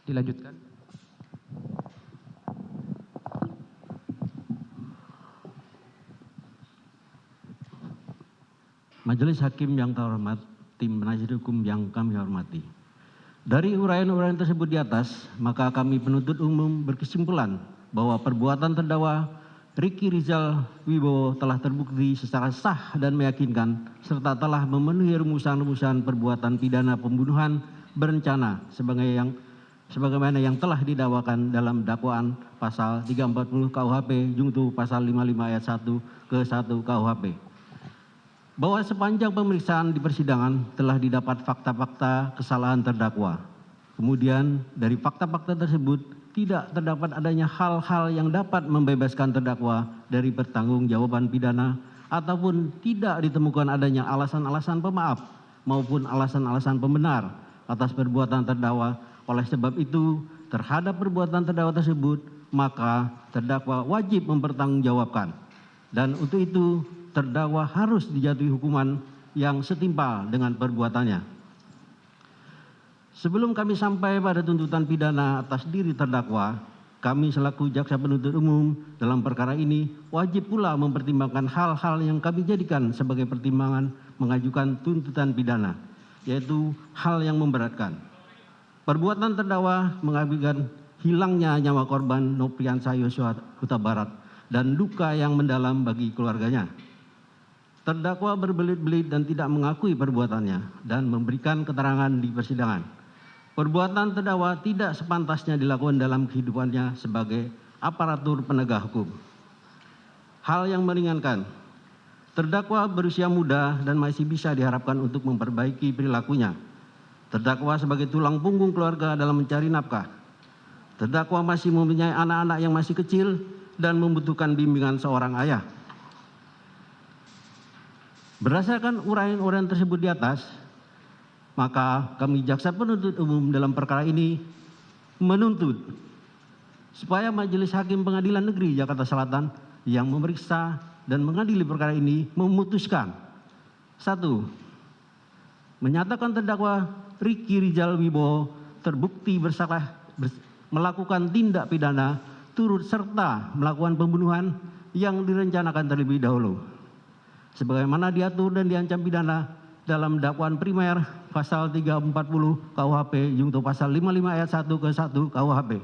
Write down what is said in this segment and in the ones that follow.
Dilanjutkan. Majelis Hakim yang terhormat, tim penasihat hukum yang kami hormati. Dari uraian-uraian tersebut di atas, maka kami penuntut umum berkesimpulan bahwa perbuatan terdakwa Ricky Rizal Wibowo telah terbukti secara sah dan meyakinkan serta telah memenuhi rumusan-rumusan perbuatan pidana pembunuhan berencana sebagaimana yang telah didakwakan dalam dakwaan pasal 340 KUHP junto pasal 55 ayat 1 ke 1 KUHP. Bahwa sepanjang pemeriksaan di persidangan telah didapat fakta-fakta kesalahan terdakwa. Kemudian dari fakta-fakta tersebut tidak terdapat adanya hal-hal yang dapat membebaskan terdakwa dari pertanggungjawaban pidana ataupun tidak ditemukan adanya alasan-alasan pemaaf maupun alasan-alasan pembenar atas perbuatan terdakwa. Oleh sebab itu, terhadap perbuatan terdakwa tersebut, maka terdakwa wajib mempertanggungjawabkan. Dan untuk itu, terdakwa harus dijatuhi hukuman yang setimpal dengan perbuatannya. Sebelum kami sampai pada tuntutan pidana atas diri terdakwa, kami selaku jaksa penuntut umum dalam perkara ini wajib pula mempertimbangkan hal-hal yang kami jadikan sebagai pertimbangan mengajukan tuntutan pidana, yaitu hal yang memberatkan. Perbuatan terdakwa mengakibatkan hilangnya nyawa korban Nopriansa Yosua Huta Barat dan duka yang mendalam bagi keluarganya. Terdakwa berbelit-belit dan tidak mengakui perbuatannya dan memberikan keterangan di persidangan. Perbuatan terdakwa tidak sepantasnya dilakukan dalam kehidupannya sebagai aparatur penegak hukum. Hal yang meringankan, terdakwa berusia muda dan masih bisa diharapkan untuk memperbaiki perilakunya. Terdakwa sebagai tulang punggung keluarga dalam mencari nafkah. Terdakwa masih mempunyai anak-anak yang masih kecil dan membutuhkan bimbingan seorang ayah. Berdasarkan uraian-uraian tersebut di atas, maka kami jaksa penuntut umum dalam perkara ini menuntut supaya Majelis Hakim Pengadilan Negeri Jakarta Selatan yang memeriksa dan mengadili perkara ini memutuskan: 1. Menyatakan terdakwa Ricky Rizal Wibowo terbukti bersalah melakukan tindak pidana turut serta melakukan pembunuhan yang direncanakan terlebih dahulu, sebagaimana diatur dan diancam pidana dalam dakwaan primer pasal 340 KUHP junto pasal 55 ayat 1 ke 1 KUHP.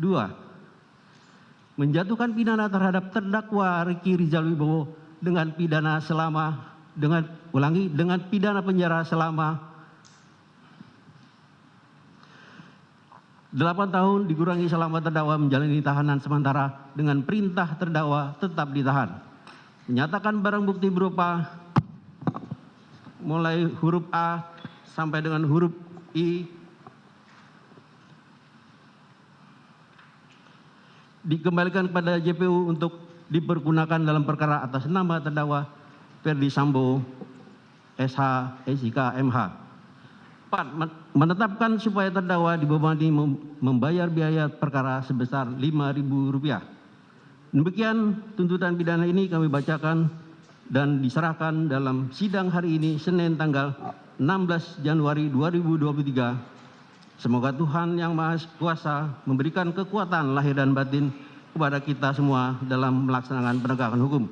2. Menjatuhkan pidana terhadap terdakwa Ricky Rizal Wibowo dengan pidana penjara selama 8 tahun dikurangi selama terdakwa menjalani tahanan sementara dengan perintah terdakwa tetap ditahan. Menyatakan barang bukti berupa mulai huruf A sampai dengan huruf I dikembalikan kepada JPU untuk dipergunakan dalam perkara atas nama terdakwa Ferdi Sambo SH SIK MH. 4. Menetapkan supaya terdakwa dibebani membayar biaya perkara sebesar Rp5.000. Demikian tuntutan pidana ini kami bacakan dan diserahkan dalam sidang hari ini Senin tanggal 16 Januari 2023. Semoga Tuhan Yang Maha Kuasa memberikan kekuatan lahir dan batin kepada kita semua dalam melaksanakan penegakan hukum.